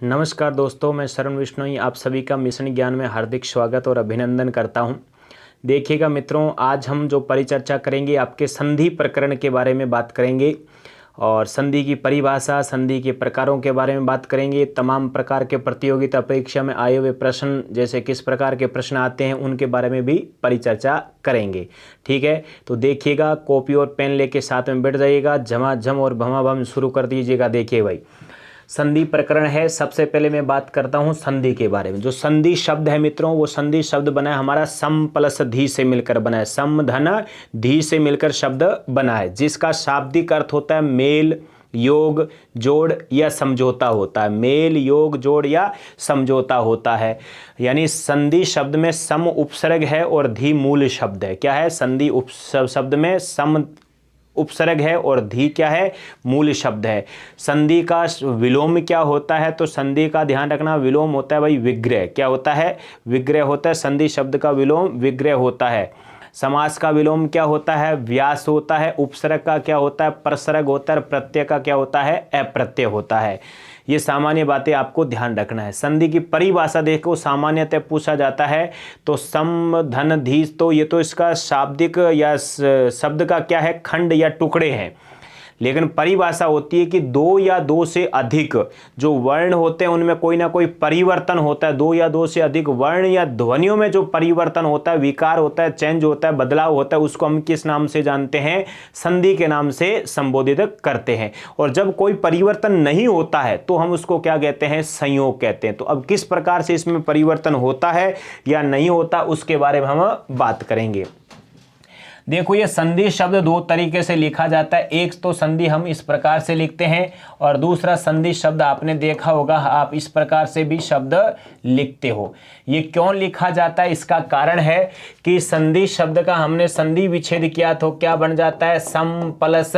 नमस्कार दोस्तों, मैं शरण विश्नोई आप सभी का मिशन ज्ञान में हार्दिक स्वागत और अभिनंदन करता हूं। देखिएगा मित्रों, आज हम जो परिचर्चा करेंगे आपके संधि प्रकरण के बारे में बात करेंगे और संधि की परिभाषा, संधि के प्रकारों के बारे में बात करेंगे। तमाम प्रकार के प्रतियोगिता परीक्षा में आए हुए प्रश्न, जैसे किस प्रकार के प्रश्न आते हैं, उनके बारे में भी परिचर्चा करेंगे। ठीक है, तो देखिएगा, कॉपी और पेन लेके साथ में बैठ जाइएगा, झमाझम और भमाभम शुरू कर दीजिएगा। देखिए भाई, संधि प्रकरण है। सबसे पहले मैं बात करता हूं संधि के बारे में। जो संधि शब्द है मित्रों, वो संधि शब्द बना है हमारा सम प्लस धी से मिलकर बना है। सम धन धी से मिलकर शब्द बना है, जिसका शाब्दिक अर्थ होता है मेल, योग, जोड़ या समझौता होता है। मेल, योग, जोड़ या समझौता होता है। यानी संधि शब्द में सम उपसर्ग है और धी मूल शब्द है। क्या है? संधि शब्द में सम उपसर्ग है और धी क्या है? मूल शब्द है। संधि का विलोम क्या होता है? तो संधि का ध्यान रखना, विलोम होता है भाई विग्रह। क्या होता है? विग्रह होता है। संधि शब्द का विलोम विग्रह होता है। समास का विलोम क्या होता है? व्यास होता है। उपसर्ग का क्या होता है? प्रसर्ग होता है। प्रत्यय का क्या होता है? अप्रत्यय होता है। ये सामान्य बातें आपको ध्यान रखना है। संधि की परिभाषा देखो, सामान्यतः पूछा जाता है तो सम धन धी, तो ये तो इसका शाब्दिक या शब्द का क्या है? खंड या टुकड़े हैं। लेकिन परिभाषा होती है कि दो या दो से अधिक जो वर्ण होते हैं उनमें कोई ना कोई परिवर्तन होता है। दो या दो से अधिक वर्ण या ध्वनियों में जो परिवर्तन होता है, विकार होता है, चेंज होता है, बदलाव होता है, उसको हम किस नाम से जानते हैं? संधि के नाम से संबोधित करते हैं। और जब कोई परिवर्तन नहीं होता है तो हम उसको क्या कहते हैं? संयोग कहते हैं। तो अब किस प्रकार से इसमें परिवर्तन होता है या नहीं होता, उसके बारे में हम बात करेंगे। देखो, ये संधि शब्द दो तरीके से लिखा जाता है। एक तो संधि हम इस प्रकार से लिखते हैं और दूसरा संधि शब्द आपने देखा होगा, आप इस प्रकार से भी शब्द लिखते हो। ये क्यों लिखा जाता है? इसका कारण है कि संधि शब्द का हमने संधि विच्छेद किया तो क्या बन जाता है? सम प्लस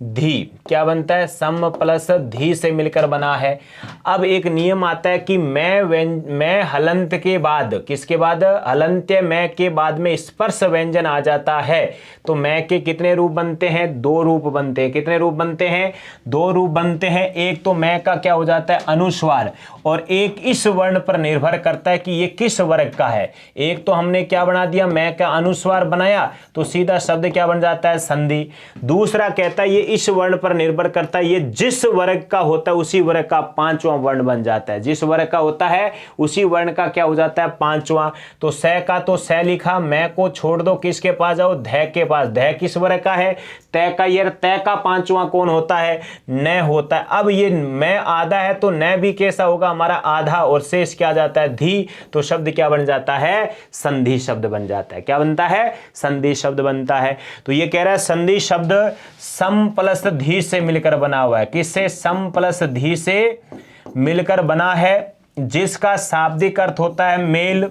धी। क्या बनता है? सम प्लस धी से मिलकर बना है। अब एक नियम आता है कि मैं हलंत के बाद, किसके बाद? हलंत्य मैं के बाद में स्पर्श व्यंजन आ जाता है तो मैं के कितने रूप बनते हैं? दो रूप बनते हैं। कितने रूप बनते हैं? दो रूप बनते हैं। एक तो मैं का क्या हो जाता है? अनुस्वार, और एक इस वर्ण पर निर्भर करता है कि ये किस वर्ग का है। एक तो हमने क्या बना दिया? मैं का अनुस्वार बनाया तो सीधा शब्द क्या बन जाता है? संधि। दूसरा कहता है ये इस वर्ण पर निर्भर करता है, ये जिस वर्ग का होता है उसी वर्ग का पांचवां वर्ण बन जाता है। जिस वर्ग का होता है उसी वर्ण का क्या हो जाता है? पांचवां। तो स का तो स लिखा, मैं को छोड़ दो, किसके पास जाओ? ध के पास। ध किस वर्ग का है? तय का। ये तय का पांचवां कौन होता है? न होता है। अब ये मैं आधा है तो न भी कैसा होगा? हमारा आधा, और शेष क्या जाता है? धी। तो शब्द क्या बन जाता है? संधि शब्द बन जाता है। क्या बनता है? संधि शब्द बनता है। तो ये कह रहा है संधि शब्द सम प्लस धी से मिलकर बना हुआ है। किससे? सम प्लस धी से मिलकर बना है, जिसका शाब्दिक अर्थ होता है मेल,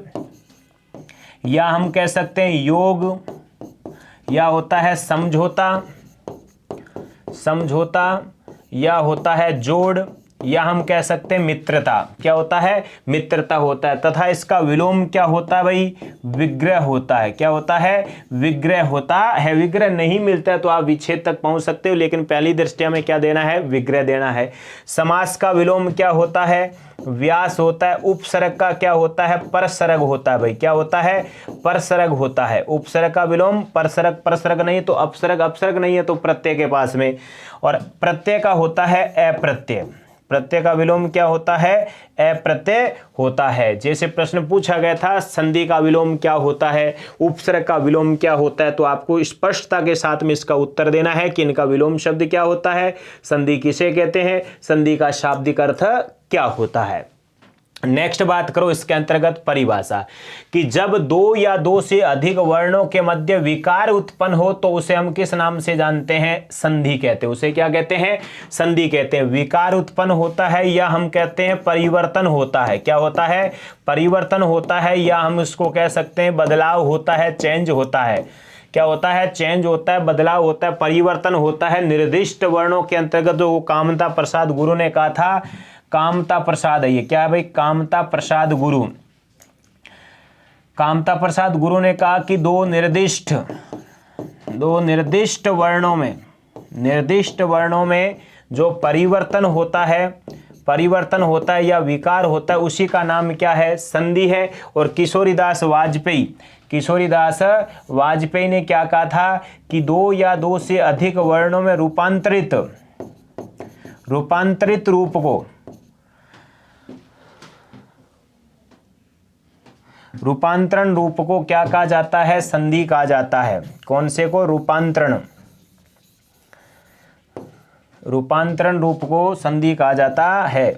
या हम कह सकते हैं योग, या होता है समझौता, या होता है जोड़, या हम कह सकते हैं मित्रता। क्या होता है? मित्रता होता है। तथा इसका विलोम क्या होता है भाई? विग्रह होता है। क्या होता है? विग्रह होता है। विग्रह नहीं मिलता है तो आप विच्छेद तक पहुंच सकते हो, लेकिन पहली दृष्टया में क्या देना है? विग्रह देना है। समास का विलोम क्या होता है? व्यास होता है। उपसर्ग का क्या होता है? परसर्ग होता है भाई। क्या होता है? परसर्ग होता है। उपसर्ग का विलोम परसर्ग, परसर्ग नहीं तो अपसर्ग, अपसर्ग नहीं है तो प्रत्यय के पास में। और प्रत्यय का होता है अप्रत्यय। प्रत्यय का विलोम क्या होता है? अप्रत्यय होता है। जैसे प्रश्न पूछा गया था संधि का विलोम क्या होता है, उपसर्ग का विलोम क्या होता है, तो आपको स्पष्टता के साथ में इसका उत्तर देना है कि इनका विलोम शब्द क्या होता है, संधि किसे कहते हैं, संधि का शाब्दिक अर्थ क्या होता है। नेक्स्ट बात करो इसके अंतर्गत परिभाषा, कि जब दो या दो से अधिक वर्णों के मध्य विकार उत्पन्न हो तो उसे हम किस नाम से जानते हैं? संधि कहते हैं। उसे क्या कहते हैं? संधि कहते हैं। विकार उत्पन्न होता है या हम कहते हैं परिवर्तन होता है। क्या होता है? परिवर्तन होता है, या हम इसको कह सकते हैं बदलाव होता है, चेंज होता है। क्या होता है? चेंज होता है, बदलाव होता है, परिवर्तन होता है निर्दिष्ट वर्णों के अंतर्गत। जो कामता प्रसाद गुरु ने कहा था, कामता प्रसाद है ये। क्या है भाई? कामता प्रसाद गुरु। कामता प्रसाद गुरु ने कहा कि दो निर्दिष्ट वर्णों में जो परिवर्तन होता है, परिवर्तन होता है या विकार होता है उसी का नाम क्या है? संधि है। और किशोरीदास वाजपेयी ने क्या कहा था कि दो या दो से अधिक वर्णों में रूपांतरित रूपांतरण रूप को क्या कहा जाता है? संधि कहा जाता है। कौन से को? रूपांतरण रूप को संधि कहा जाता है।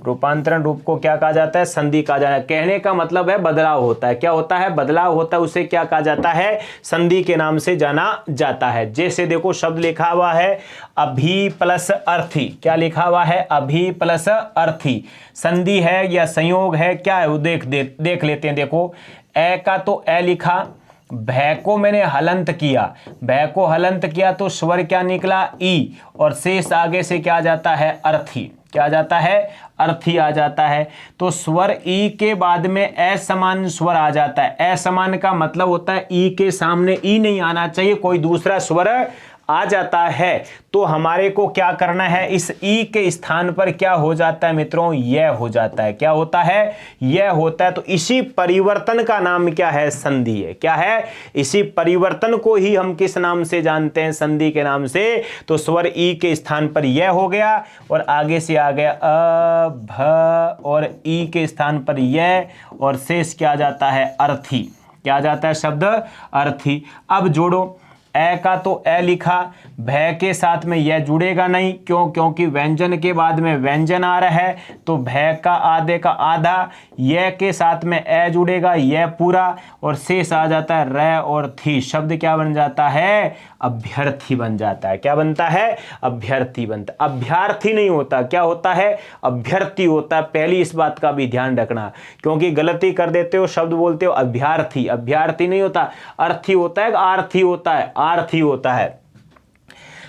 रूपांतरण रूप को क्या कहा जाता है? संधि कहा जाता है। कहने का मतलब है बदलाव होता है। क्या होता है? बदलाव होता है। उसे क्या कहा जाता है? संधि के नाम से जाना जाता है। जैसे देखो शब्द लिखा हुआ है अभी प्लस अर्थी। क्या लिखा हुआ है? अभी प्लस अर्थी। संधि है या संयोग है? क्या है वो देख लेते हैं। देखो ए का तो ए लिखा, भय को मैंने हलंत किया, तो स्वर क्या निकला? ई। और शेष आगे से क्या जाता है? अर्थी। क्या जाता है? अर्थी आ जाता है। तो स्वर ई के बाद में असमान स्वर आ जाता है। असमान का मतलब होता है ई के सामने ई नहीं आना चाहिए, कोई दूसरा स्वर आ जाता है। तो हमारे को क्या करना है? इस ई के स्थान पर क्या हो जाता है मित्रों? यह हो जाता है। क्या होता है? यह होता है। तो इसी परिवर्तन का नाम क्या है? संधि है। क्या है? इसी परिवर्तन को ही हम किस नाम से जानते हैं? संधि के नाम से। तो स्वर ई के स्थान पर यह हो गया और आगे से आ गया अ, भ और ई के स्थान पर यह और शेष क्या जाता है? अर्थी। क्या जाता है? शब्द अर्थी। अब जोड़ो, ए का तो ए लिखा, भय के साथ में यह जुड़ेगा नहीं। क्यों? क्योंकि व्यंजन के बाद में व्यंजन आ रहा है। तो भय का आधे का आधा, यह के साथ में ए जुड़ेगा, यह पूरा और शेष आ जाता है र और थी। शब्द क्या बन जाता है? अभ्यर्थी बन जाता है। क्या बनता है? अभ्यर्थी बनता है। अभ्यर्थी नहीं होता। क्या होता है? अभ्यर्थी होता है। पहली इस बात का भी ध्यान रखना, क्योंकि गलती कर देते हो, शब्द बोलते हो अभ्यर्थी। अभ्यर्थी नहीं होता, अर्थी होता है। आर्थी होता है, आर्थी होता है।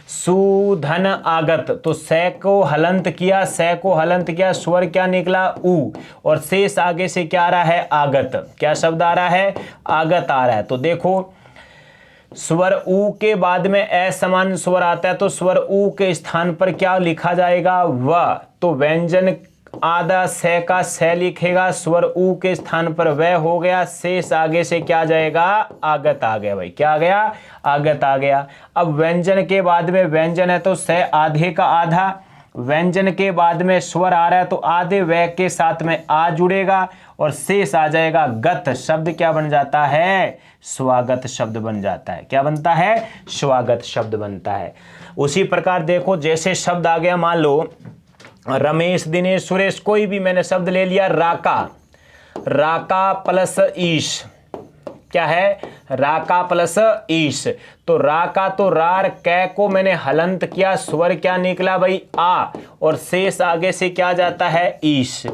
सुधन आगत, तो से को हलंत किया, स्वर क्या निकला? ऊ। और शेष आगे से क्या आ रहा है? आगत। क्या शब्द आ रहा है? आगत आ रहा है। तो देखो स्वर ऊ के बाद में असमान स्वर आता है, तो स्वर ऊ के स्थान पर क्या लिखा जाएगा? व। तो व्यंजन आधा से का से लिखेगा, स्वर ऊ के स्थान पर वह हो गया, शेष आगे से क्या जाएगा? आगत आ गया। भाई क्या आ गया? आगत आ गया। अब व्यंजन के बाद में व्यंजन है तो से आधे का आधा, व्यंजन के बाद में स्वर आ रहा है तो आधे वह के साथ में आ जुड़ेगा और शेष आ जाएगा गत। शब्द क्या बन जाता है? स्वागत शब्द बन जाता है। क्या बनता है? स्वागत शब्द बनता है। उसी प्रकार देखो जैसे शब्द आ गया, मान लो रमेश, दिनेश, सुरेश, कोई भी मैंने शब्द ले लिया, राका प्लस ईश। क्या है? राका प्लस ईश। तो राका तो रार, कै को मैंने हलंत किया, स्वर क्या निकला भाई? आ। और शेष आगे से क्या जाता है? ईश।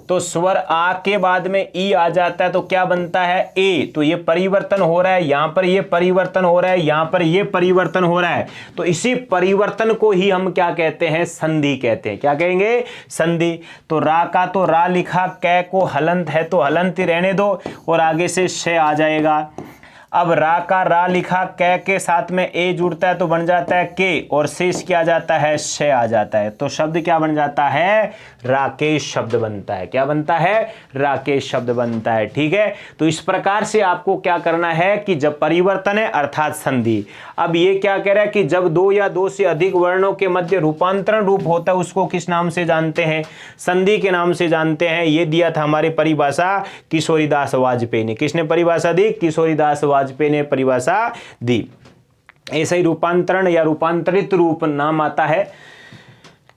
तो स्वर आ के बाद में ई आ जाता है तो क्या बनता है? ए। तो ये परिवर्तन हो रहा है, यहां पर ये परिवर्तन हो रहा है, यहां पर ये परिवर्तन हो रहा है। तो इसी परिवर्तन को ही हम क्या कहते हैं? संधि कहते हैं। क्या कहेंगे? संधि। तो रा का तो रा लिखा, कै को हलंत है तो हलंत ही रहने दो और आगे से शे आ जाएगा। अब रा का रा लिखा, कै के साथ में ए जुड़ता है तो बन जाता है के और शेष क्या आ जाता है? शे आ जाता है। तो शब्द क्या बन जाता है? राकेश शब्द बनता है। क्या बनता है? राकेश शब्द बनता है। ठीक है। तो इस प्रकार से आपको क्या करना है कि जब परिवर्तन है अर्थात संधि। अब ये क्या कह रहा है कि जब दो या दो से अधिक वर्णों के मध्य रूपांतरण रूप होता है उसको किस नाम से जानते हैं? संधि के नाम से जानते हैं। ये दिया था हमारी परिभाषा किशोरीदास वाजपेयी ने। किसने परिभाषा दी? किशोरीदास वाजपेयी ने परिभाषा दी। ऐसा ही रूपांतरण या रूपांतरित रूप नाम आता है।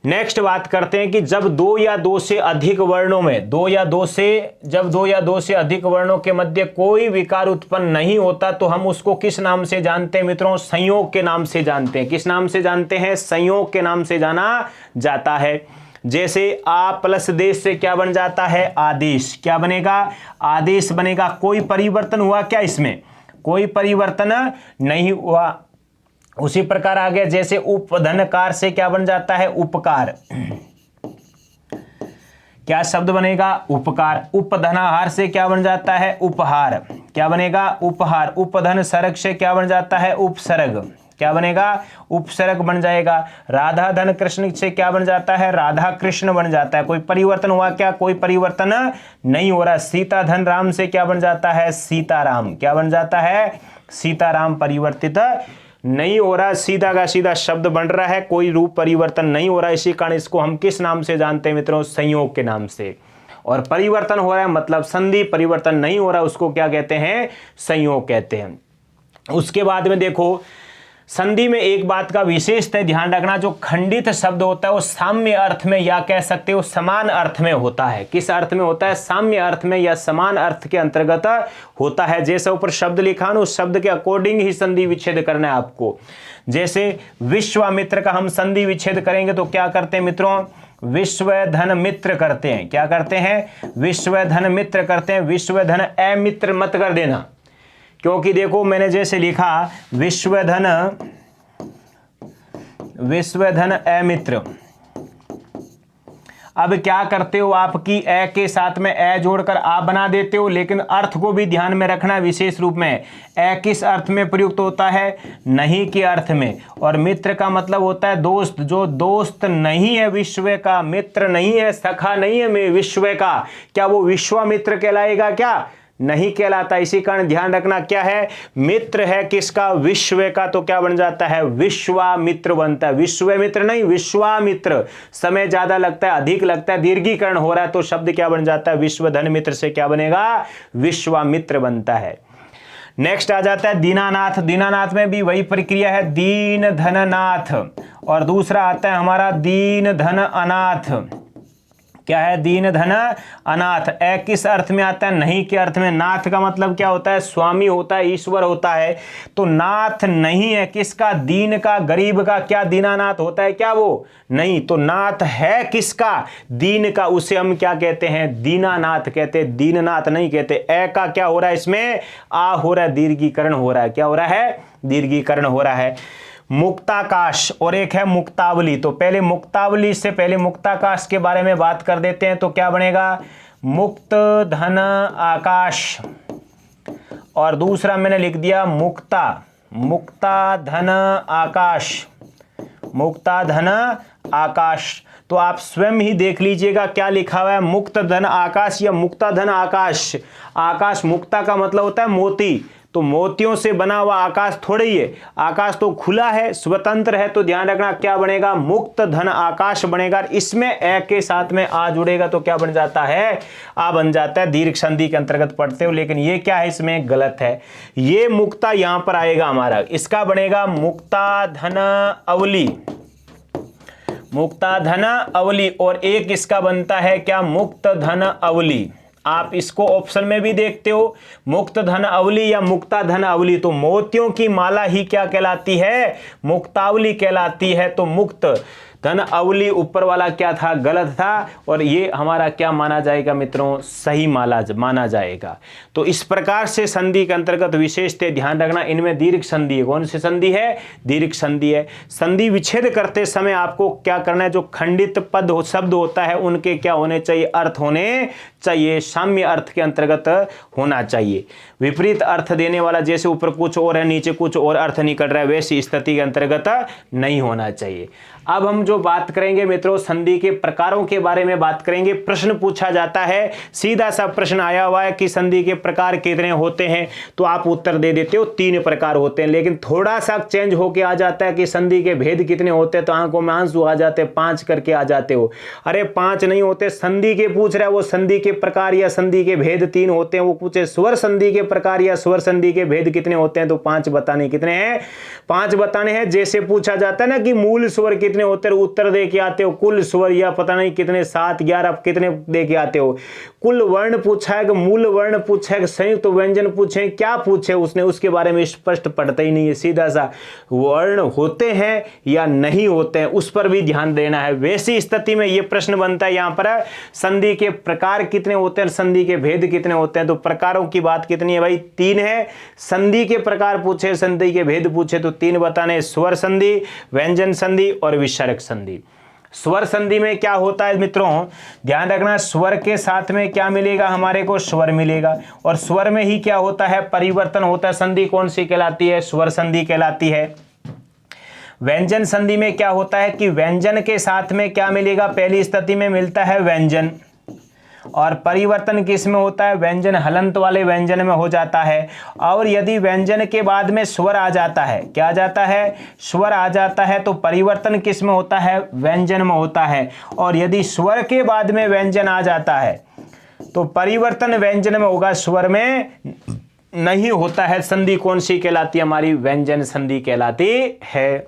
नेक्स्ट बात करते हैं कि जब दो या दो से अधिक वर्णों में दो या दो से अधिक वर्णों के मध्य कोई विकार उत्पन्न नहीं होता तो हम उसको किस नाम से जानते हैं मित्रों? संयोग के नाम से जानते हैं। किस नाम से जानते हैं? संयोग के नाम से जाना जाता है। जैसे आ प्लस देश से क्या बन जाता है? आदेश। क्या बनेगा? आदेश बनेगा। कोई परिवर्तन हुआ क्या इसमें? कोई परिवर्तन नहीं हुआ। उसी प्रकार आ गया जैसे उपधनकार से क्या बन जाता है? उपकार। क्या शब्द बनेगा? उपकार। उपधनाहार से क्या बन जाता है? उपहार। क्या बनेगा? उपहार। उपधन सरक से क्या बन जाता है? उपसर्ग। क्या बनेगा, उपसर्ग बन जाएगा। राधा धन कृष्ण से क्या बन जाता है, राधा कृष्ण बन जाता है। कोई परिवर्तन हुआ क्या, कोई परिवर्तन नहीं हो रहा। सीता धन राम से क्या बन जाता है, सीताराम। क्या बन जाता है, सीताराम। परिवर्तित नहीं हो रहा, सीधा का सीधा शब्द बन रहा है, कोई रूप परिवर्तन नहीं हो रहा। इसी कारण इसको हम किस नाम से जानते हैं मित्रों, संयोग के नाम से। और परिवर्तन हो रहा है मतलब संधि, परिवर्तन नहीं हो रहा उसको क्या कहते हैं, संयोग कहते हैं। उसके बाद में देखो संधि में एक बात का विशेष ध्यान रखना, जो खंडित शब्द होता है वो साम्य अर्थ में या कह सकते हो समान अर्थ में होता है। किस अर्थ में होता है, साम्य अर्थ में या समान अर्थ के अंतर्गत होता है। जैसे ऊपर शब्द लिखा ना, उस शब्द के अकॉर्डिंग ही संधि विच्छेद करना है आपको। जैसे विश्वामित्र का हम संधि विच्छेद करेंगे तो क्या करते हैं मित्रों, विश्वधन मित्र करते हैं। क्या करते हैं, विश्वधन मित्र करते हैं। विश्वधन अमित्र मत कर देना, क्योंकि देखो मैंने जैसे लिखा विश्वधन अमित्र, अब क्या करते हो, आपकी ए के साथ में ए जोड़कर आ बना देते हो, लेकिन अर्थ को भी ध्यान में रखना विशेष रूप में। ए किस अर्थ में प्रयुक्त होता है, नहीं के अर्थ में। और मित्र का मतलब होता है दोस्त। जो दोस्त नहीं है विश्व का, मित्र नहीं है, सखा नहीं है विश्व का, क्या वो विश्वामित्र कहलाएगा, क्या नहीं कहलाता। इसी कारण ध्यान रखना क्या है, मित्र है किसका, विश्व का, तो क्या बन जाता है, विश्वामित्र बनता है। विश्वामित्र नहीं, विश्वामित्र। समय ज्यादा लगता है, अधिक लगता है, दीर्घीकरण हो रहा है, तो शब्द क्या बन जाता है, विश्वधन मित्र से क्या बनेगा, विश्वामित्र बनता है। नेक्स्ट आ जाता है दीनानाथ। दीनानाथ में भी वही प्रक्रिया है, दीन धन नाथ। और दूसरा आता है हमारा दीन धन अनाथ। क्या है, दीन धन अनाथ। ए किस अर्थ में आता है, नहीं के अर्थ में। नाथ का मतलब क्या होता है, स्वामी होता है, ईश्वर होता है। तो नाथ नहीं है किसका, दीन का, गरीब का। क्या दीनानाथ होता है क्या, वो नहीं। तो नाथ है किसका, दीन का, उसे हम क्या कहते हैं, दीनानाथ कहते हैं, दीननाथ नहीं कहते। ए का क्या हो रहा है, इसमें आ हो रहा है, दीर्घीकरण हो रहा है। क्या हो रहा है, दीर्घीकरण हो रहा है। मुक्ताकाश और एक है मुक्तावली। तो पहले मुक्तावली से पहले मुक्ताकाश के बारे में बात कर देते हैं। तो क्या बनेगा, मुक्त धन आकाश। और दूसरा मैंने लिख दिया मुक्ता, मुक्ता धन आकाश, मुक्ता धन आकाश। तो आप स्वयं ही देख लीजिएगा क्या लिखा हुआ है, मुक्त धन आकाश या मुक्ता धन आकाश। आकाश, मुक्ता का मतलब होता है मोती, तो मोतियों से बना हुआ आकाश थोड़ा ही है, आकाश तो खुला है, स्वतंत्र है। तो ध्यान रखना क्या बनेगा, मुक्त धन आकाश बनेगा। इसमें ए के साथ में आ जुड़ेगा तो क्या बन जाता है, आ बन जाता है। दीर्घ संधि के अंतर्गत पढ़ते हो, लेकिन ये क्या है, इसमें गलत है। ये मुक्ता यहां पर आएगा हमारा, इसका बनेगा मुक्ता धन अवली, मुक्ता धन अवली। और एक इसका बनता है क्या, मुक्त धन अवली। आप इसको ऑप्शन में भी देखते हो, मुक्त धन अवली या मुक्ता धन अवली। तो मोतियों की माला ही क्या कहलाती है, मुक्तावली कहलाती है। तो मुक्त धन अवली ऊपर वाला क्या था, गलत था। और ये हमारा क्या माना जाएगा मित्रों, सही माना जाएगा। तो इस प्रकार से संधि के अंतर्गत विशेष ध्यान रखना, इनमें दीर्घ संधि है। कौन सी संधि है, दीर्घ संधि है। संधि विच्छेद करते समय आपको क्या करना है, जो खंडित पद शब्द होता है उनके क्या होने चाहिए, अर्थ होने चाहिए, साम्य अर्थ के अंतर्गत होना चाहिए। विपरीत अर्थ देने वाला, जैसे ऊपर कुछ और है नीचे कुछ और अर्थ निकल रहा है, वैसी स्थिति के अंतर्गत नहीं होना चाहिए। अब हम जो बात करेंगे मित्रों, संधि के प्रकारों के बारे में बात करेंगे। प्रश्न पूछा जाता है, सीधा सा प्रश्न आया हुआ है कि संधि के प्रकार कितने होते हैं, तो आप उत्तर दे देते हो 3 प्रकार होते हैं। लेकिन थोड़ा सा चेंज होके आ जाता है कि संधि के भेद कितने होते हैं, तो आंखों में आंसू आ जाते हैं, 5 करके आ जाते हो। अरे 5 नहीं होते, संधि के पूछ रहा है वो, संधि के प्रकार या संधि के भेद 3 होते हैं। वो पूछे स्वर संधि के प्रकार या स्वर संधि के भेद कितने होते हैं, तो 5 बताने। कितने हैं, 5 बताने हैं। जैसे पूछा जाता है ना कि मूल स्वर कितने होते हैं, उत्तर दे के आते हो कुल स्वर या पता नहीं कितने 7 11 कितने दे के आते हो। कुल वर्ण पूछा है कि मूल वर्ण पूछा है कि संयुक्त व्यंजन पूछे, क्या पूछे उसने, उसके बारे में स्पष्ट पढ़ता ही नहीं है। सीधा सा वर्ण होते हैं या नहीं होते हैं, उस पर भी ध्यान देना है। वैसी स्थिति में यह प्रश्न बनता है यहाँ पर, संधि के प्रकार कितने होते हैं, संधि के भेद कितने होते हैं। तो प्रकारों की बात कितनी है भाई, 3 है। संधि के प्रकार पूछे, संधि के भेद पूछे तो 3 बताने, स्वर संधि, व्यंजन संधि और विसर्ग संधि। स्वर संधि में क्या होता है मित्रों, ध्यान रखना, स्वर के साथ में क्या मिलेगा, हमारे को स्वर मिलेगा। और स्वर में ही क्या होता है, परिवर्तन होता है। संधि कौन सी कहलाती है, स्वर संधि कहलाती है। व्यंजन संधि में क्या होता है कि व्यंजन के साथ में क्या मिलेगा, पहली स्थिति में मिलता है व्यंजन, और परिवर्तन किस में होता है, व्यंजन हलंत वाले व्यंजन में हो जाता है। और यदि व्यंजन के बाद में स्वर आ जाता है, क्या आ जाता है, स्वर आ जाता है, तो परिवर्तन किस में होता है, व्यंजन में होता है। और यदि स्वर के बाद में व्यंजन आ जाता है तो परिवर्तन व्यंजन में होगा, स्वर में नहीं होता है। संधि कौन सी कहलाती है, हमारी व्यंजन संधि कहलाती है।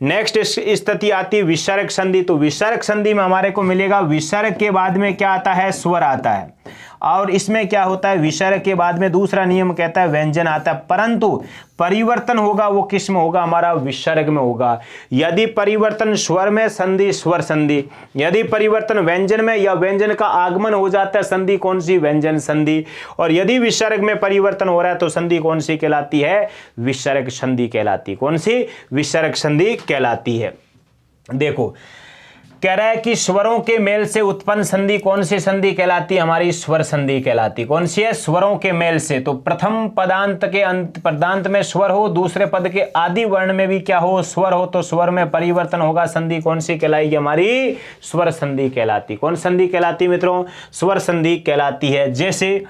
नेक्स्ट स्थिति आती है विसर्ग संधि। तो विसर्ग संधि में हमारे को मिलेगा, विसर्ग के बाद में क्या आता है, स्वर आता है। और इसमें क्या होता है, विसर्ग के बाद में दूसरा नियम कहता है व्यंजन आता है, परंतु परिवर्तन होगा वो किस में होगा, हमारा विसर्ग में होगा। यदि परिवर्तन स्वर में, संधि स्वर संधि। यदि परिवर्तन व्यंजन में या व्यंजन का आगमन हो जाता है, संधि कौन सी, व्यंजन संधि। और यदि विसर्ग में परिवर्तन हो रहा है तो संधि कौन सी कहलाती है, विसर्ग संधि कहलाती। कौन सी, विसर्ग संधि कहलाती है। देखो कह रहा है कि स्वरों के मेल से उत्पन्न संधि कौन सी संधि कहलाती है, हमारी स्वर संधि कहलाती। कौन सी है, स्वरों के मेल से। तो प्रथम पदांत के अंत पदांत में स्वर हो, दूसरे पद के आदि वर्ण में भी क्या हो, स्वर हो, तो स्वर में परिवर्तन होगा, संधि कौन सी कहलाएगी, हमारी स्वर संधि कहलाती। कौन संधि कहलाती मित्रों, स्वर संधि कहलाती है। जैसे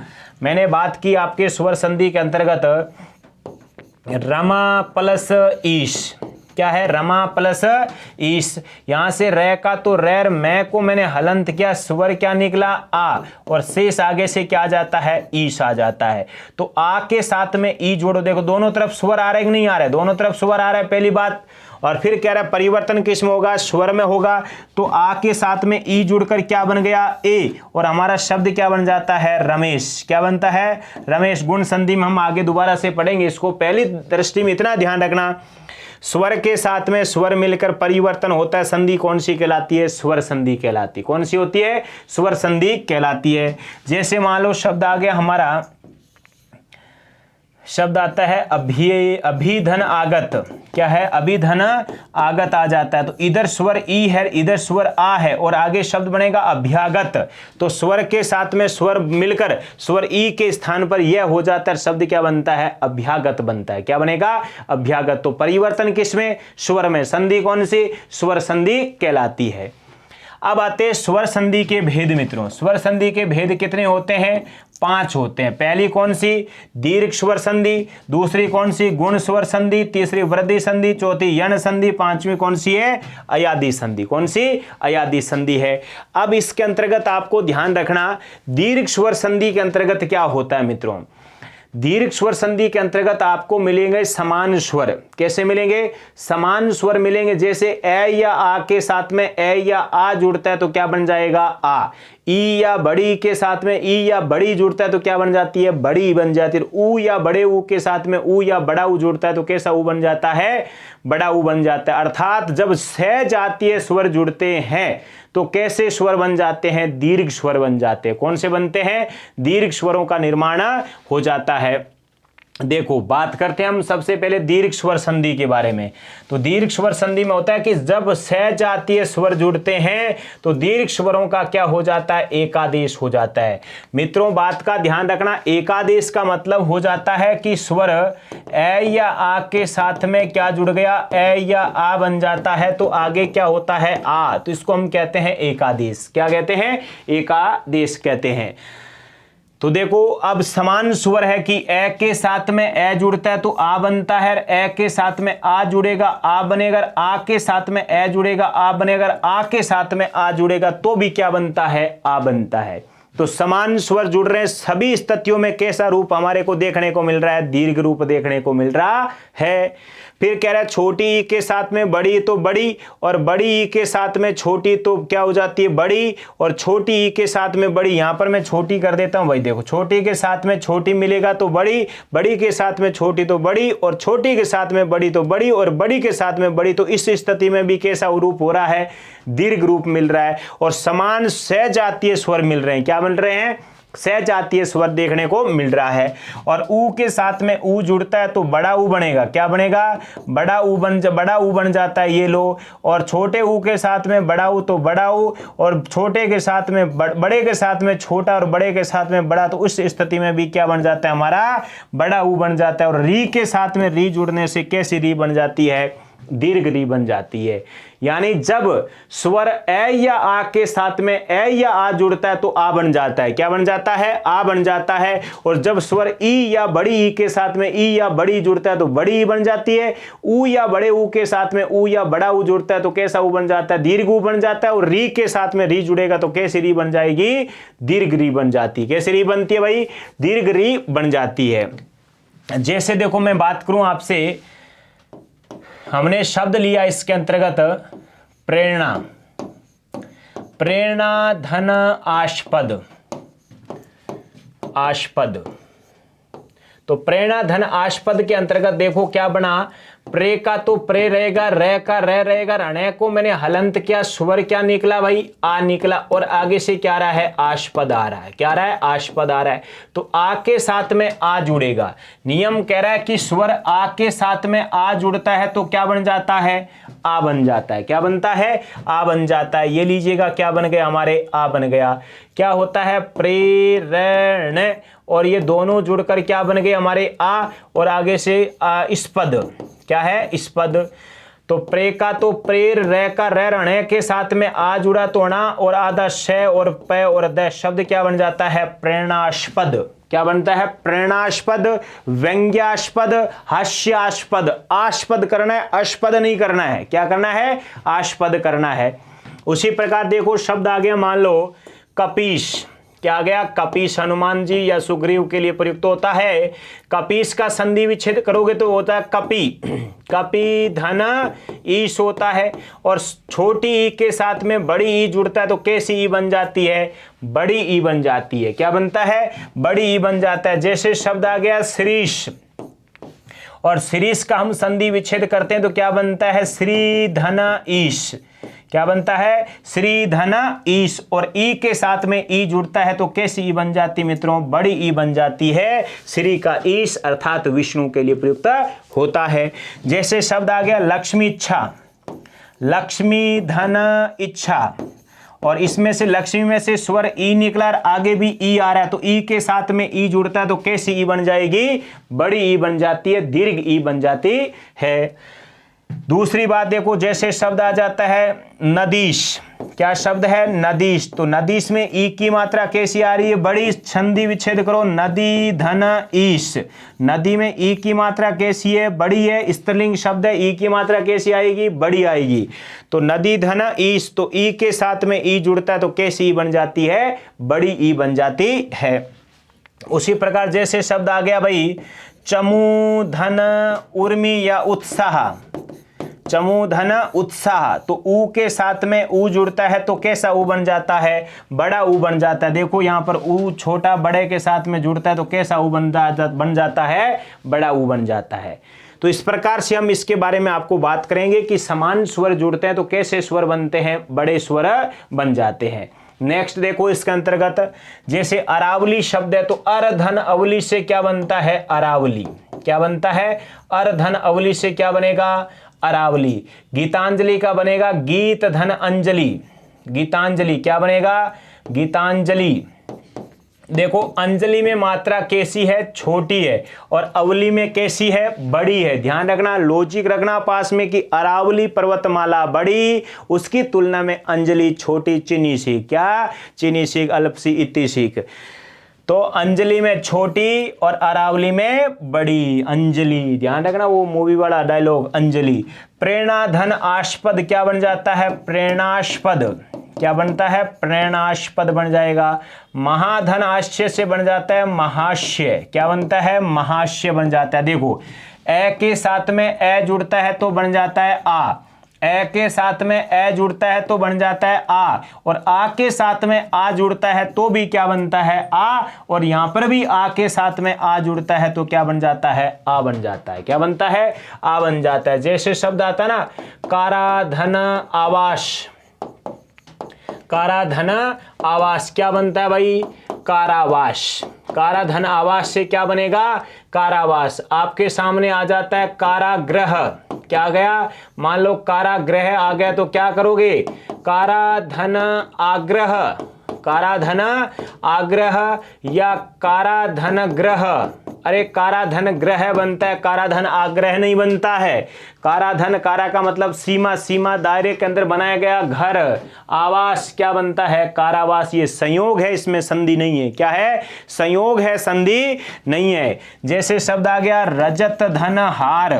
मैंने बात की आपके स्वर संधि के अंतर्गत रमा प्लस ईश, क्या है, रमा प्लस ईश। यहां से रे का तो रैर, मैं को मैंने हलंत किया, स्वर क्या निकला, आ, और शेष आगे से क्या आ जाता है, ईश आ जाता है। तो आ के साथ में ई जोड़ो, देखो दोनों तरफ स्वर आ रहा है कि नहीं आ रहा है, दोनों तरफ स्वर आ रहा है, पहली बात। और फिर कह रहा है परिवर्तन किस में होगा, स्वर में होगा। तो आ के साथ में ई जुड़कर क्या बन गया, ए, और हमारा शब्द क्या बन जाता है, रमेश। क्या बनता है, रमेश। गुण संधि में हम आगे दोबारा से पढ़ेंगे इसको, पहली दृष्टि में इतना ध्यान रखना, स्वर के साथ में स्वर मिलकर परिवर्तन होता है, संधि कौन सी कहलाती है, स्वर संधि कहलाती। कौन सी होती है, स्वर संधि कहलाती है। जैसे मान लो शब्द आ गया हमारा, शब्द आता है अभिधन आगत, क्या है, अभिधन आगत आ जाता है। तो इधर स्वर ई है, इधर स्वर आ है, और आगे शब्द बनेगा अभ्यागत। तो स्वर के साथ में स्वर मिलकर स्वर ई के स्थान पर यह हो जाता है, शब्द क्या बनता है, अभ्यागत बनता है। क्या बनेगा, अभ्यागत। तो परिवर्तन किसमें, स्वर में। संधि कौन सी, स्वर संधि कहलाती है। अब आते हैं स्वर संधि के भेद मित्रों। स्वर संधि के भेद कितने होते हैं, 5 होते हैं। पहली कौन सी, दीर्घ स्वर संधि। दूसरी कौन सी, गुण स्वर संधि। तीसरी वृद्धि संधि। चौथी यण संधि। पांचवी कौन सी है, अयादि संधि। कौन सी, अयादि संधि है। अब इसके अंतर्गत आपको ध्यान रखना, दीर्घ स्वर संधि के अंतर्गत क्या होता है मित्रों, दीर्घ स्वर संधि के अंतर्गत आपको मिलेंगे समान स्वर। कैसे मिलेंगे, समान स्वर मिलेंगे। जैसे ए या आ के साथ में ए या आ जुड़ता है तो क्या बन जाएगा, आ। ई या बड़ी के साथ में ई या बड़ी जुड़ता है तो क्या बन जाती है, बड़ी बन जाती है। ऊ या बड़े ऊ के साथ में ऊ या बड़ा ऊ जुड़ता है तो कैसा ऊ बन जाता है, बड़ा ऊ बन जाता है। अर्थात जब सहजातीय स्वर जुड़ते हैं तो कैसे स्वर बन जाते हैं, दीर्घ स्वर बन जाते हैं। कौन से बनते हैं, दीर्घ स्वरों का निर्माण हो जाता है। देखो बात करते हैं हम सबसे पहले दीर्घ स्वर संधि के बारे में। तो दीर्घ स्वर संधि में होता है कि जब सहजातीय स्वर जुड़ते हैं तो दीर्घ स्वरों का क्या हो जाता है, एकादेश हो जाता है। मित्रों बात का ध्यान रखना, एकादेश का मतलब हो जाता है कि स्वर ए या आ के साथ में क्या जुड़ गया, ए या आ बन जाता है तो आगे क्या होता है, आ। तो इसको हम कहते हैं एकादेश। क्या कहते हैं, एकादेश कहते हैं। तो देखो अब समान स्वर है कि ए के साथ में ए जुड़ता है तो आ बनता है, ए के साथ में आ जुड़ेगा आ बनेगा, आ के साथ में ए जुड़ेगा आ बनेगा, आ के साथ में आ जुड़ेगा तो भी क्या बनता है, आ बनता है। तो समान स्वर जुड़ रहे हैं, सभी स्थितियों में कैसा रूप हमारे को देखने को मिल रहा है, दीर्घ रूप देखने को मिल रहा है। फिर कह रहा है छोटी ई के साथ में बड़ी तो बड़ी, और बड़ी ई के साथ में छोटी तो क्या हो जाती है, बड़ी, और छोटी ई के साथ में बड़ी। यहां पर मैं छोटी कर देता हूं भाई, देखो छोटी के साथ में छोटी मिलेगा तो बड़ी, बड़ी के साथ में छोटी तो बड़ी, और छोटी के साथ में बड़ी तो बड़ी, और बड़ी के साथ में बड़ी। तो इस स्थिति में भी कैसा रूप हो रहा है, दीर्घ रूप मिल रहा है। और समान सहजातीय स्वर मिल रहे हैं, क्या मिल रहे हैं, सहजातीय स्वर देखने को मिल रहा है। और ऊ के साथ में ऊ जुड़ता है तो बड़ा ऊ बनेगा, क्या बनेगा, बड़ा ऊ बन जाता है, ये लो। और छोटे ऊ के साथ में बड़ा ऊ तो बड़ा ऊ, और छोटे के साथ में बड़े के साथ में छोटा, और बड़े के साथ में बड़ा। तो उस स्थिति में भी क्या बन जाता है, हमारा बड़ा ऊ बन जाता है। और री के साथ में री जुड़ने से कैसी री बन जाती है, दीर्घ री बन जाती है। यानी जब स्वर ए या आ के साथ में ए या आ जुड़ता है तो आ बन जाता है। क्या बन जाता है? आ बन जाता है। और जब स्वर ई या बड़ी ई के साथ में ई या बड़ी जुड़ता है तो बड़ी ई बन जाती है। ऊ या बड़े ऊ के साथ में ऊ या बड़ा ऊ जुड़ता है तो कैसा ऊ बन जाता है? दीर्घ ऊ बन जाता है। और री के साथ में री जुड़ेगा तो कैसी री बन जाएगी? दीर्घ री बन जाती है। कैसी री बनती है भाई? दीर्घ री बन जाती है। जैसे देखो मैं बात करूं आपसे, हमने शब्द लिया इसके अंतर्गत प्रेरणा, प्रेरणा धन आस्पद, आस्पद। तो प्रेरणा धन आस्पद के अंतर्गत देखो क्या बना, प्रे का तो प्रे रहेगा, रे का रे रहेगा, रणय को मैंने हलंत किया, स्वर क्या निकला भाई? आ निकला। और आगे से क्या आ रहा है? आस्पद आ रहा है। क्या आ रहा है? आस्पद आ रहा है। तो आ के साथ में आ जुड़ेगा। नियम कह रहा है कि स्वर आ के साथ में आ जुड़ता है तो क्या बन जाता है? आ बन जाता है। क्या बनता है? आ बन जाता है। ये लीजिएगा क्या बन गया हमारे? आ बन गया। क्या होता है? प्रेरण, और ये दोनों जुड़कर क्या बन गए हमारे? आ। और आगे से स्पद, क्या है? स्पद। तो प्रे का तो प्रेर, रे का रे, रणय के साथ में आ जुड़ा तो णा, और आधा श और प और द, शब्द क्या बन जाता है? प्रेरणास्पद। क्या बनता है? प्रेरणास्पद, व्यंग्यास्पद, हास्यास्पद। आस्पद करना है, अष्पद नहीं करना है। क्या करना है? आस्पद करना है। उसी प्रकार देखो शब्द आ गया, मान लो कपीश। क्या आ गया? कपीश हनुमान जी या सुग्रीव के लिए प्रयुक्त होता है। कपीश का संधि विच्छेद करोगे तो होता है कपि, कपि धन ईश होता है। और छोटी ई के साथ में बड़ी ई जुड़ता है तो कैसी ई बन जाती है? बड़ी ई बन जाती है। क्या बनता है? बड़ी ई बन जाता है। जैसे शब्द आ गया श्रीश, और श्रीश का हम संधि विच्छेद करते हैं तो क्या बनता है? श्री धन ईश। क्या बनता है? श्री धन ईश। और ई के साथ में ई जुड़ता है तो कैसी ई बन जाती मित्रों? बड़ी ई बन जाती है। श्री का ईश अर्थात विष्णु के लिए प्रयुक्त होता है। जैसे शब्द आ गया लक्ष्मी इच्छा, लक्ष्मी धन इच्छा, और इसमें से लक्ष्मी में से स्वर ई निकला और आगे भी ई आ रहा है तो ई के साथ में ई जुड़ता है तो कैसी ई बन जाएगी? बड़ी ई बन जाती है, दीर्घ ई बन जाती है। दूसरी बात देखो, जैसे शब्द आ जाता है नदीश। क्या शब्द है? नदीश। तो नदीश में ई की मात्रा कैसी आ रही है? बड़ी। संधि विच्छेद करो, नदी धन ईश। नदी में ई की मात्रा कैसी है? बड़ी है। स्त्रीलिंग शब्द है, ई की मात्रा कैसी आएगी? बड़ी आएगी। तो नदी धन ईश, तो ई के साथ में ई जुड़ता है तो कैसी ई बन जाती है? बड़ी ई बन जाती है। उसी प्रकार जैसे शब्द आ गया भाई चमू धन उर्मी या उत्साह, चमू धन उत्साह, तो ऊ के साथ में ऊ जुड़ता है तो कैसा ऊ बन जाता है? बड़ा ऊ बन जाता है। देखो यहां पर ऊ छोटा बड़े के साथ में जुड़ता है तो कैसा ऊ बन जाता है? बड़ा ऊ बन जाता है। तो इस प्रकार से हम इसके बारे में आपको बात करेंगे कि समान स्वर जुड़ते हैं तो कैसे स्वर बनते हैं? बड़े स्वर बन जाते हैं। नेक्स्ट देखो इसके अंतर्गत जैसे अरावली शब्द है तो अरधन अवली से क्या बनता है? अरावली। क्या बनता है? अरधन अवली से क्या बनेगा? अरावली। गीतांजलि का बनेगा गीत धन अंजलि, गीतांजलि। क्या बनेगा? गीतांजलि। देखो अंजलि में मात्रा कैसी है? छोटी है। और अवली में कैसी है? बड़ी है। ध्यान रखना, लॉजिक रखना पास में कि अरावली पर्वतमाला बड़ी, उसकी तुलना में अंजलि छोटी। चीनी सीख, क्या? चीनी सीख, अल्प सी, इति सीख। तो अंजलि में छोटी और अरावली में बड़ी। अंजलि, ध्यान रखना वो मूवी वाला डायलॉग, अंजलि। प्रेरणा धन आस्पद क्या बन जाता है? प्रेरणास्पद। क्या बनता है? प्रेरणास्पद बन जाएगा। महाधन आश्य से बन जाता है महाश्य। क्या बनता है? महाश्य बन जाता है। देखो ए के साथ में ए जुड़ता है तो बन जाता है आ, ए के साथ में ए जुड़ता है तो बन जाता है आ, और आ के साथ में आ जुड़ता है तो भी क्या बनता है? आ। और यहां पर भी आ के साथ में आ जुड़ता है तो क्या बन जाता है? आ बन जाता है। क्या बनता है? आ बन जाता है। जैसे शब्द आता है ना काराधन आवास, काराधन आवास। क्या बनता है भाई? कारावास। काराधन आवास से क्या बनेगा? कारावास। आपके सामने आ जाता है कारागृह। क्या गया? मान लो कारागृह आ गया तो क्या करोगे? काराधन आग्रह, काराधन आग्रह या काराधन ग्रह, अरे काराधन ग्रह बनता है, काराधन आग्रह नहीं बनता है। काराधन, कारा का मतलब सीमा, सीमा दायरे के अंदर बनाया गया घर। आवास क्या बनता है, कारावास। ये संयोग है, इसमें संधि नहीं है। क्या है, संयोग है, संधि नहीं है। जैसे शब्द आ गया रजत धन हार,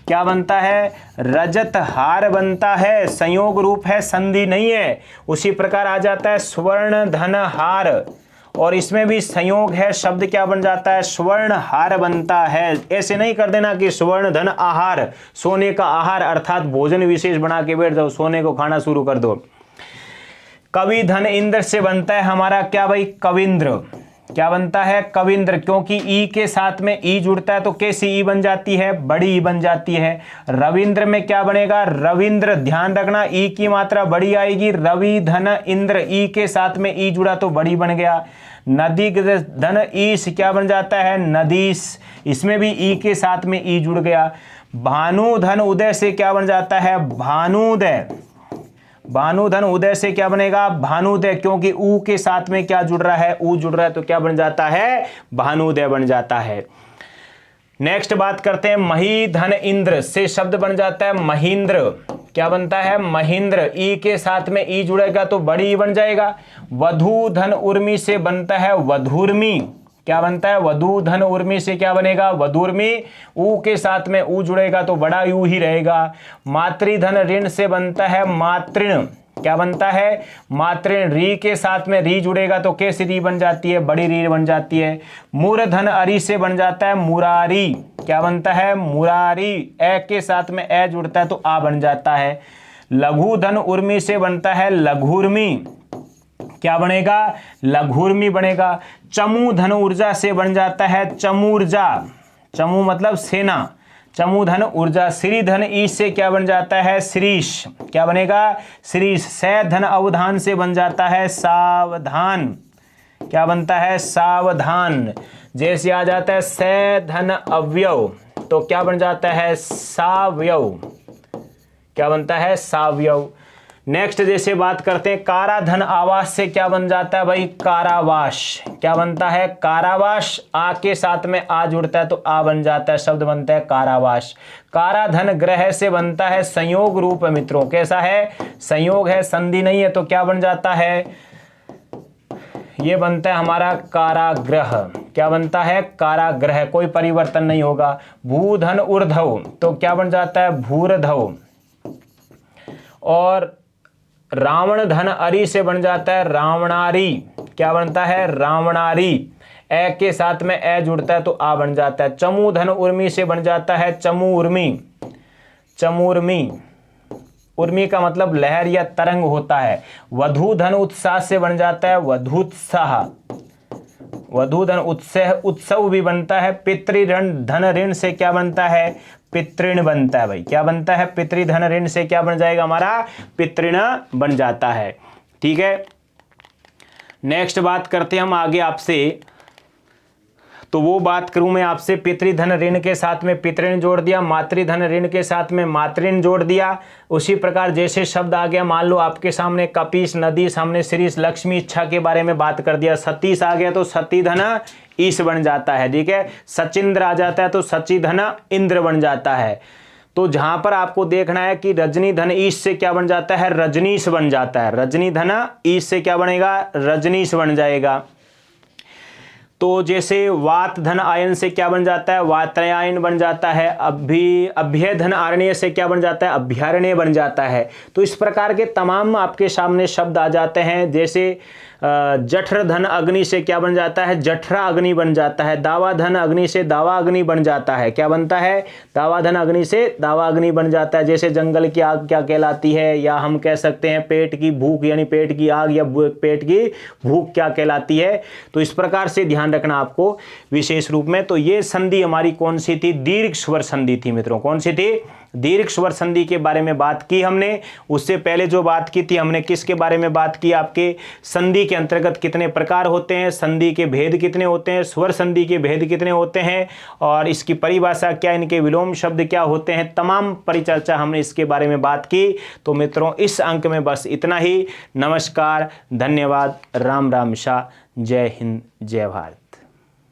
क्या बनता है, रजत हार बनता है, संयोग रूप है, संधि नहीं है। उसी प्रकार आ जाता है स्वर्ण धन हार, और इसमें भी संयोग है, शब्द क्या बन जाता है, स्वर्ण हार बनता है। ऐसे नहीं कर देना कि स्वर्ण धन आहार, सोने का आहार अर्थात भोजन विशेष बना के बैठ जाओ, सोने को खाना शुरू कर दो। कवि धन इंद्र से बनता है हमारा क्या भाई, कविंद्र। क्या बनता है, कविंद्र, क्योंकि ई के साथ में ई जुड़ता है तो कैसी ई बन जाती है, बड़ी ई बन जाती है। रविंद्र में क्या बनेगा, रविंद्र, ध्यान रखना ई की मात्रा बड़ी आएगी। रवि धन इंद्र, ई के साथ में ई जुड़ा तो बड़ी बन गया। नदी धन ईश, क्या बन जाता है, नदीश, इसमें भी ई के साथ में ई जुड़ गया। भानु धन उदय से क्या बन जाता है, भानुदय। भानुधन उदय से क्या बनेगा, भानुदय, क्योंकि ऊ के साथ में क्या जुड़ रहा है, ऊ जुड़ रहा है तो क्या बन जाता है, भानुदय बन जाता है। नेक्स्ट बात करते हैं मही धन इंद्र से शब्द बन जाता है महींद्र। क्या बनता है, महींद्र, ई के साथ में ई जुड़ेगा तो बड़ी ई बन जाएगा। वधु धन उर्मी से बनता है वधुर्मी। क्या बनता है, वधु धन उर्मी से क्या बनेगा, वधुर्मी, ऊ के साथ में ऊ जुड़ेगा तो बड़ा यू ही रहेगा। मातृधन ऋण से बनता है मातृण। क्या बनता है, मातृण, री के साथ में री जुड़ेगा तो कैसी री बन जाती है, बड़ी री बन जाती है। मूर्धन अरी से बन जाता है मुरारी। क्या बनता है, मुरारी, ए के साथ में ए जुड़ता है तो आ बन जाता है। लघु धन उर्मी से बनता है लघुर्मी। क्या बनेगा, लघुर्मी बनेगा। चमू धन ऊर्जा से बन जाता है चमूर्जा। चमू मतलब सेना, चमू धन ऊर्जा। श्री धन ईश से क्या बन जाता है, श्रीश। क्या बनेगा, श्रीश। सै धन अवधान से बन जाता है सावधान। क्या बनता है, सावधान। जैसे आ जाता है सै धन अव्यव तो क्या बन जाता है, सावयव। क्या बनता है, सावयव। नेक्स्ट जैसे बात करते हैं काराधन आवास से क्या बन जाता है भाई, कारावास। क्या बनता है, कारावास, आ के साथ में आ जुड़ता है तो आ बन जाता है, शब्द बनता है कारावास। काराधन ग्रह से बनता है संयोग रूप मित्रों। कैसा है, संयोग है, संधि नहीं है तो क्या बन जाता है, ये बनता है हमारा काराग्रह। क्या बनता है, काराग्रह, कोई परिवर्तन नहीं होगा। भूधन ऊर्ध्व तो क्या बन जाता है, भूर्ध्व। और रावण धन अरि से बन जाता है रावणारी। क्या बनता है, रावणारी, ए के साथ में ए जुड़ता है तो आ बन जाता है। चमू धन उर्मी से बन जाता है चमूर्मी। चमूर्मी, उर्मी का मतलब लहर या तरंग होता है। वधु धन उत्साह से बन जाता है वधुत्साह। वधु धन उत्साह, उत्सव भी बनता है। पितृधन धन ऋण से क्या बनता है, पितृण बनता है भाई। क्या बनता है, पितृधन ऋण से क्या बन जाएगा हमारा, पितृण बन जाता है। ठीक है, नेक्स्ट बात करते हैं हम आगे आपसे। तो वो बात करूं मैं आपसे, पितृधन ऋण के साथ में पितृण जोड़ दिया, मातृधन ऋण के साथ में मातृण जोड़ दिया। उसी प्रकार जैसे शब्द आ गया, मान लो आपके सामने कपीस, नदी, सामने श्रीश, लक्ष्मी, इच्छा के बारे में बात कर दिया। सतीश आ गया तो सतीधन ईश बन जाता है। ठीक है, सचिंद्र आ जाता है तो सचिधन इंद्र बन जाता है। तो जहां पर आपको देखना है कि रजनी धन ईश से क्या बन जाता है, रजनीश बन जाता है। रजनी धन ईश से क्या बनेगा, रजनीश बन जाएगा। तो जैसे वात धन आयन से क्या बन जाता है, वात्रयायन बन जाता है। अभ्यय धन आरण्य से क्या बन जाता है, अभ्यारण्य बन जाता है। तो इस प्रकार के तमाम आपके सामने शब्द आ जाते हैं। जैसे जठर धन अग्नि से क्या बन जाता है, जठरा अग्नि बन जाता है। दावा धन अग्नि से दावा अग्नि बन जाता है। क्या बनता है, दावा धन अग्नि से दावा अग्नि बन जाता है। जैसे जंगल की आग क्या कहलाती है, या हम कह सकते हैं पेट की भूख यानी पेट की आग, या पेट की भूख क्या कहलाती है। तो इस प्रकार से ध्यान रखना आपको विशेष रूप में। तो ये संधि हमारी कौन सी थी, दीर्घ स्वर संधि थी मित्रों। कौन सी थी, दीर्घ स्वर संधि के बारे में बात की हमने। उससे पहले जो बात की थी हमने किसके बारे में बात की, आपके संधि के अंतर्गत कितने प्रकार होते हैं, संधि के भेद कितने होते हैं, स्वर संधि के भेद कितने होते हैं, और इसकी परिभाषा क्या, इनके विलोम शब्द क्या होते हैं, तमाम परिचर्चा हमने इसके बारे में बात की। तो मित्रों इस अंक में बस इतना ही। नमस्कार, धन्यवाद, राम राम शाह, जय हिंद, जय भारत।